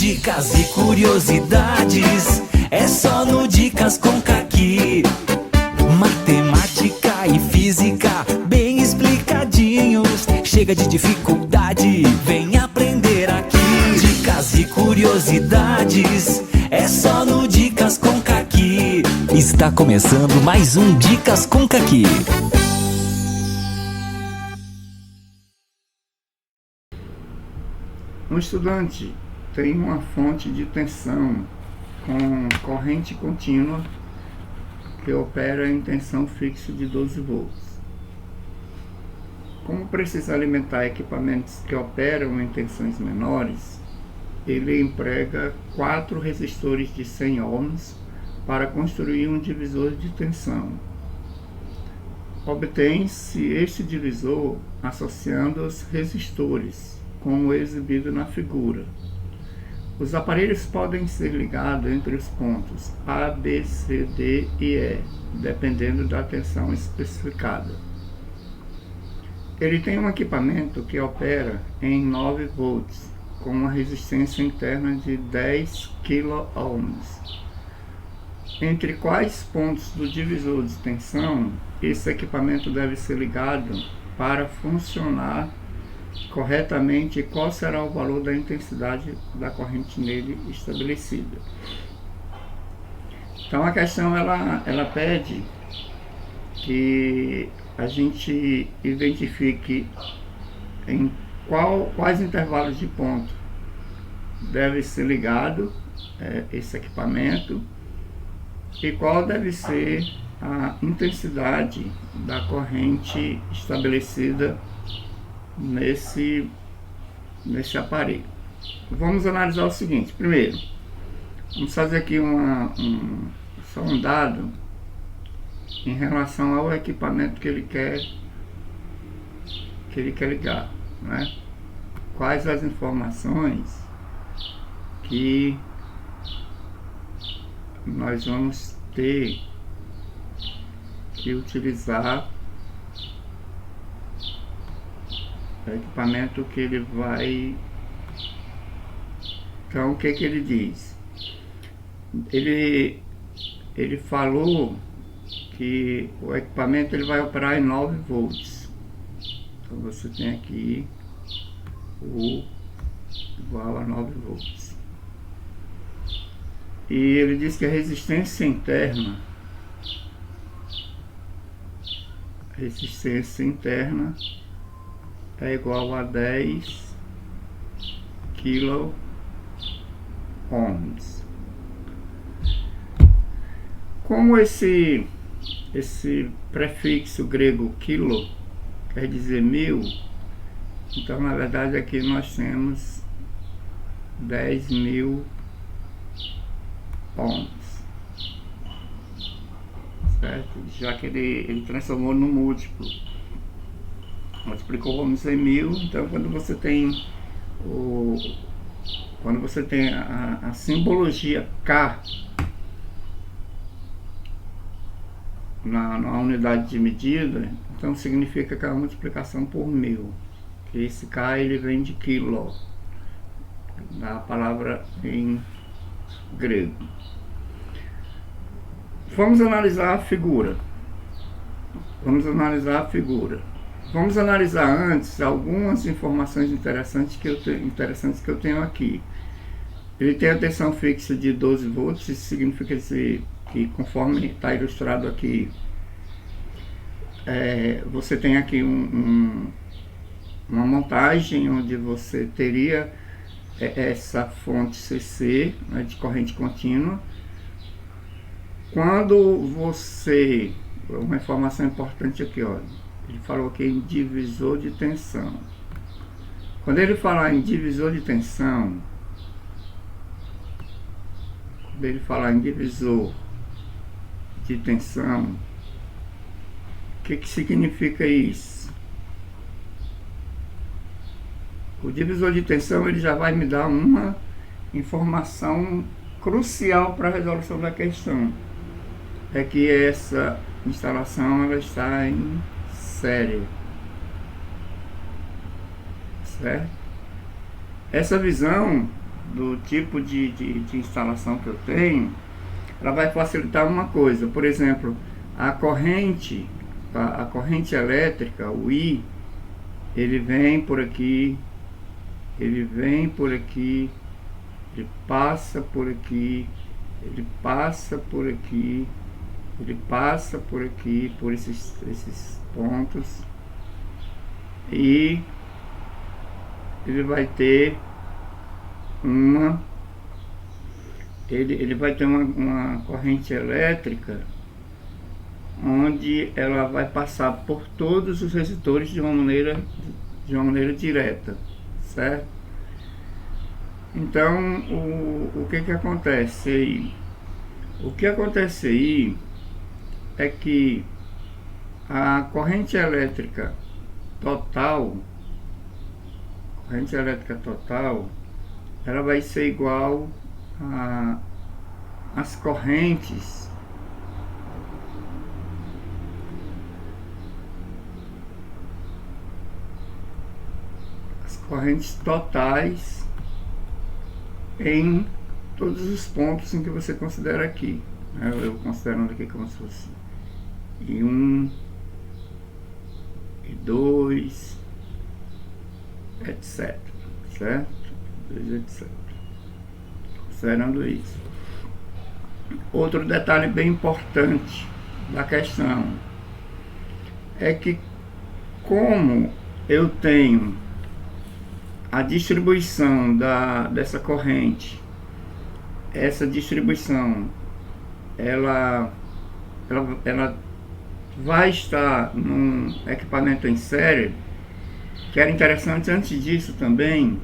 Dicas e curiosidades, é só no Dicas com Caqui. Matemática e física, bem explicadinhos. Chega de dificuldade, vem aprender aqui. Dicas e curiosidades, é só no Dicas com Caqui. Está começando mais um Dicas com Caqui. Um estudante tem uma fonte de tensão com corrente contínua que opera em tensão fixa de 12 volts. Como precisa alimentar equipamentos que operam em tensões menores, ele emprega 4 resistores de 100 ohms para construir um divisor de tensão. Obtém-se este divisor associando os resistores, como exibido na figura. Os aparelhos podem ser ligados entre os pontos A, B, C, D e E, dependendo da tensão especificada. Ele tem um equipamento que opera em 9 volts, com uma resistência interna de 10 kΩ. Entre quais pontos do divisor de tensão esse equipamento deve ser ligado para funcionar corretamente, e qual será o valor da intensidade da corrente nele estabelecida. Então a questão ela pede que a gente identifique em quais intervalos de ponto deve ser ligado esse equipamento e qual deve ser a intensidade da corrente estabelecida nesse aparelho. Vamos analisar o seguinte. Primeiro, vamos fazer aqui só um dado em relação ao equipamento que ele quer ligar, né? Quais as informações que nós vamos ter que utilizar o equipamento que ele vai. Então, o que ele diz? Ele falou que o equipamento ele vai operar em 9 volts. Então você tem aqui o igual a 9 volts. E ele diz que a resistência interna é igual a 10 kΩ. Como esse prefixo grego quilo quer dizer 1000, então na verdade aqui nós temos 10.000 ohms, certo? Já que ele transformou no múltiplo, multiplicou ohms em 1000, então quando você tem a simbologia K na unidade de medida, então significa que é uma multiplicação por 1000, que esse K ele vem de quilo, da palavra em grego. Vamos analisar a figura. Vamos analisar antes algumas informações interessantes que eu tenho aqui. Ele tem a tensão fixa de 12 volts, isso significa que, conforme está ilustrado aqui, você tem aqui uma montagem onde você teria essa fonte CC, né, de corrente contínua. Quando você... Uma informação importante aqui, olha. Ele falou aqui em divisor de tensão. Quando ele falar em divisor de tensão, o que significa isso? O divisor de tensão ele já vai me dar uma informação crucial para a resolução da questão. É que essa instalação ela está em série, certo? Essa visão do tipo de instalação que eu tenho, ela vai facilitar uma coisa. Por exemplo, a corrente elétrica, o I, ele vem por aqui, ele vem por aqui, ele passa por aqui, ele passa por aqui, ele passa por aqui, por esses pontos, e ele vai ter uma corrente elétrica onde ela vai passar por todos os resistores de uma maneira direta, certo? Então, o que acontece aí? O que acontece aí é que a corrente elétrica total, ela vai ser igual às correntes totais em todos os pontos em que você considera aqui, né? Eu considerando aqui como se fosse I1, I2, etc, certo? Etc. Considerando isso. Outro detalhe bem importante da questão é que, como eu tenho a distribuição dessa corrente, essa distribuição ela vai estar num equipamento em série, que era interessante antes disso também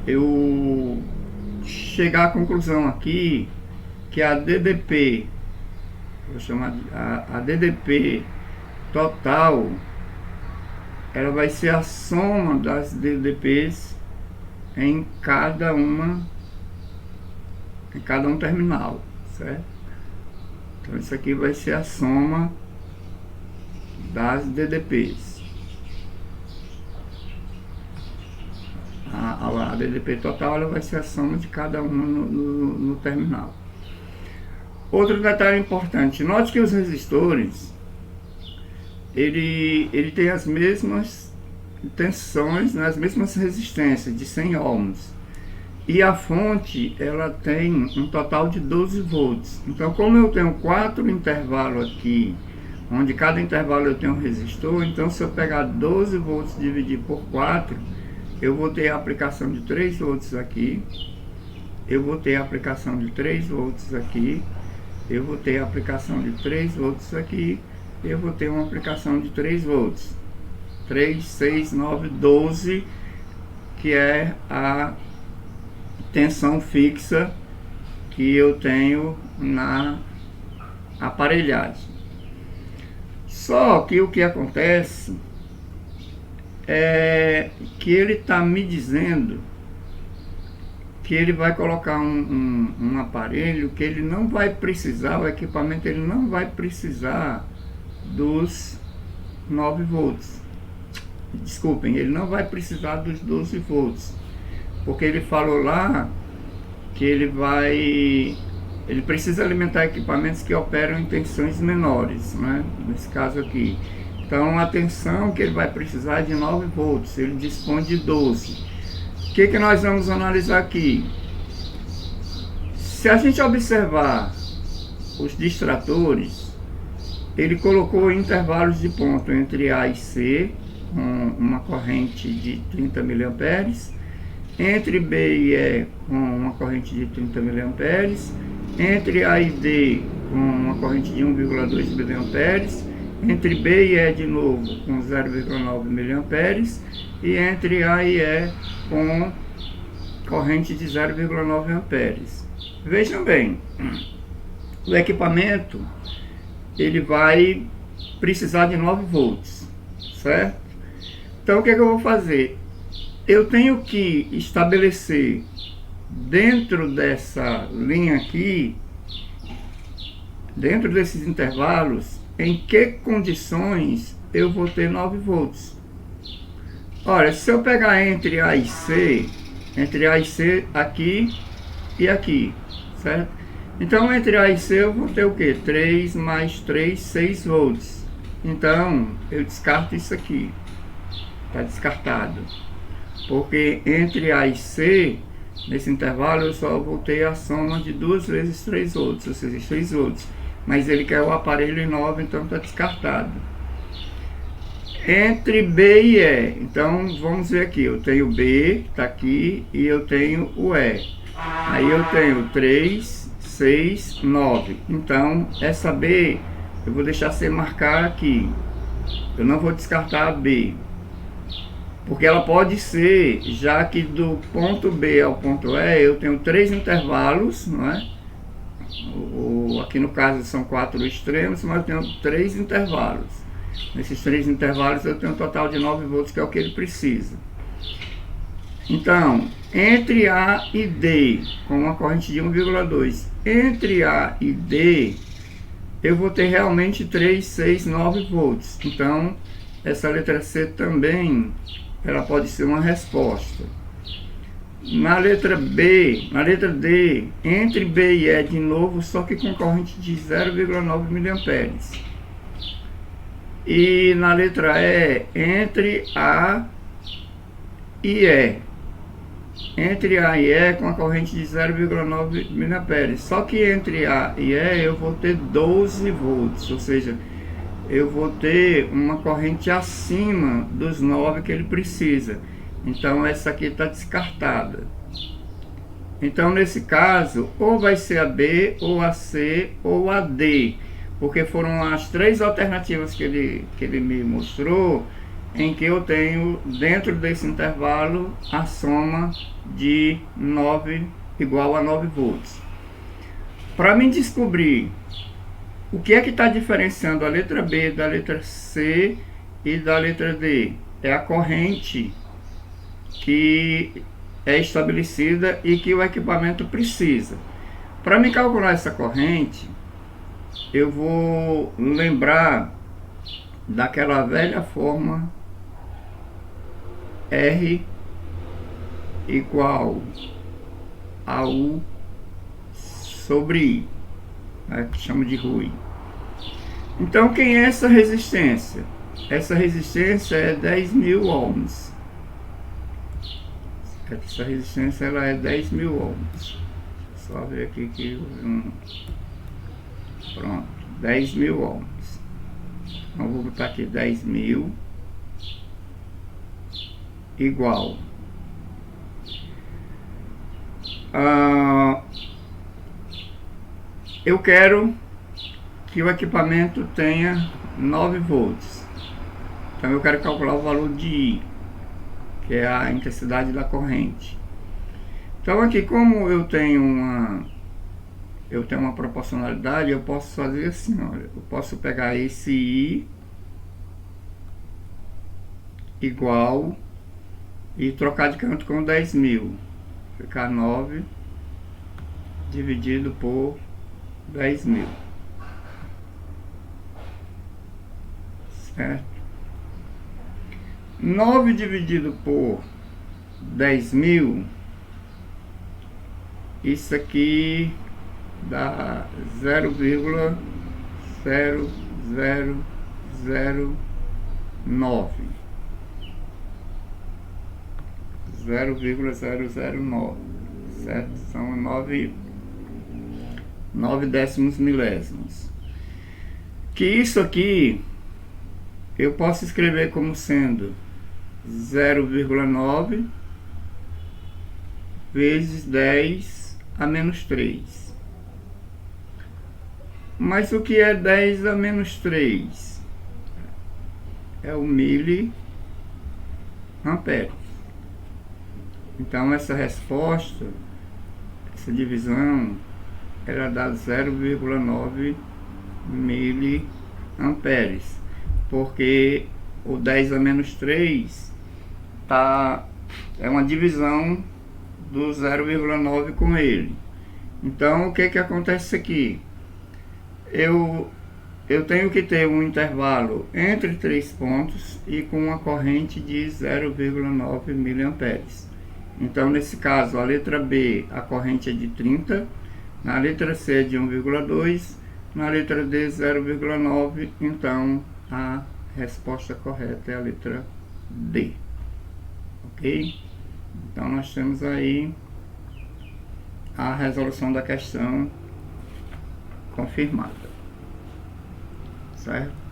eu chegar à conclusão aqui que a DDP, vou chamar de a DDP total, ela vai ser a soma das DDPs em cada um terminal, certo? Então isso aqui vai ser a soma das DDPs. A DDP total, ela vai ser a soma de cada um no terminal. Outro detalhe importante, note que os resistores ele tem as mesmas tensões, né, as mesmas resistências de 100 ohms, e a fonte ela tem um total de 12 volts. Então, como eu tenho 4 intervalos aqui, onde cada intervalo eu tenho um resistor, então se eu pegar 12 volts e dividir por 4, eu vou ter a aplicação de 3 volts aqui, eu vou ter a aplicação de 3 volts aqui, eu vou ter a aplicação de 3 volts aqui, eu vou ter uma aplicação de 3 volts. 3, 6, 9, 12, que é a tensão fixa que eu tenho na aparelhagem. Só que o que acontece é que ele está me dizendo que ele vai colocar um aparelho que ele não vai precisar, o equipamento ele não vai precisar dos 9 volts. Desculpem, ele não vai precisar dos 12 volts, porque ele falou lá que ele precisa alimentar equipamentos que operam em tensões menores, né? Nesse caso aqui. Então a tensão que ele vai precisar é de 9 volts, ele dispõe de 12. O que nós vamos analisar aqui? Se a gente observar os distratores, ele colocou intervalos de ponto entre A e C, com uma corrente de 30 mA, entre B e E com uma corrente de 30 mA, entre A e D com uma corrente de 1,2 mA, entre B e E de novo com 0,9 mA, e entre A e E com corrente de 0,9 amperes. Vejam bem, o equipamento ele vai precisar de 9 volts, certo? Então o que eu vou fazer? Eu tenho que estabelecer dentro dessa linha aqui, dentro desses intervalos, em que condições eu vou ter 9 volts. Olha, se eu pegar entre A e C, Entre A e C aqui e aqui, certo? Então entre A e C eu vou ter o que? 3 mais 3, 6 volts. Então eu descarto isso aqui, está descartado, porque entre A e C, nesse intervalo eu só vou ter a soma de 2 vezes 3 volts, ou seja, 6 volts, mas ele quer o aparelho em 9, então está descartado. Entre B e E, então vamos ver aqui, eu tenho B, está aqui, e eu tenho o E. Aí eu tenho 3, 6, 9. Então essa B eu vou deixar sem marcar aqui. Eu não vou descartar a B, porque ela pode ser, já que do ponto B ao ponto E eu tenho 3 intervalos, não é? Aqui no caso são 4 extremos, mas eu tenho 3 intervalos. Nesses 3 intervalos eu tenho um total de 9 volts, que é o que ele precisa. Então, entre A e D, com uma corrente de 1,2, entre A e D, eu vou ter realmente 3, 6, 9 volts. Então, essa letra C também, ela pode ser uma resposta. Na letra B, na letra D, entre B e E de novo, só que com corrente de 0,9 mA. E na letra E, entre A e E. Entre A e E com a corrente de 0,9 mA. Só que entre A e E eu vou ter 12 volts, ou seja, eu vou ter uma corrente acima dos 9 que ele precisa. Então essa aqui está descartada. Então nesse caso, ou vai ser a B, ou a C, ou a D, porque foram as 3 alternativas que ele me mostrou, em que eu tenho dentro desse intervalo a soma de 9 igual a 9 volts. Para mim descobrir o que é que está diferenciando a letra B da letra C e da letra D, é a corrente que é estabelecida e que o equipamento precisa. Para me calcular essa corrente, eu vou lembrar daquela velha forma R igual a U sobre I, né, que chama de RUI. Então, quem é essa resistência? Essa resistência é 10.000 ohms. Essa resistência ela é 10.000 ohms. Só ver aqui que pronto, 10.000 ohms. Então vou botar aqui 10.000 igual eu quero que o equipamento tenha 9 volts. Então eu quero calcular o valor de I, que é a intensidade da corrente. Então aqui, como eu tenho uma proporcionalidade, eu posso fazer assim, olha, eu posso pegar esse I igual e trocar de canto com 10.000, ficar 9 dividido por 10.000, certo? 9 dividido por 10.000, isso aqui dá 0,0009. 0,009, certo? São 9 décimos milésimos. Que isso aqui eu posso escrever como sendo 0,9 vezes 10 a menos 3. Mas o que é 10 a menos 3? É o miliampere. Então essa resposta, essa divisão, ela dá 0,9 miliamperes, porque o 10 a menos 3 é uma divisão do 0,9 com ele. Então o que que acontece aqui? Eu tenho que ter um intervalo entre 3 pontos e com uma corrente de 0,9 miliamperes. Então, nesse caso, a letra B, a corrente é de 30, na letra C é de 1,2, na letra D 0,9, então a resposta correta é a letra D. Ok? Então nós temos aí a resolução da questão confirmada, certo?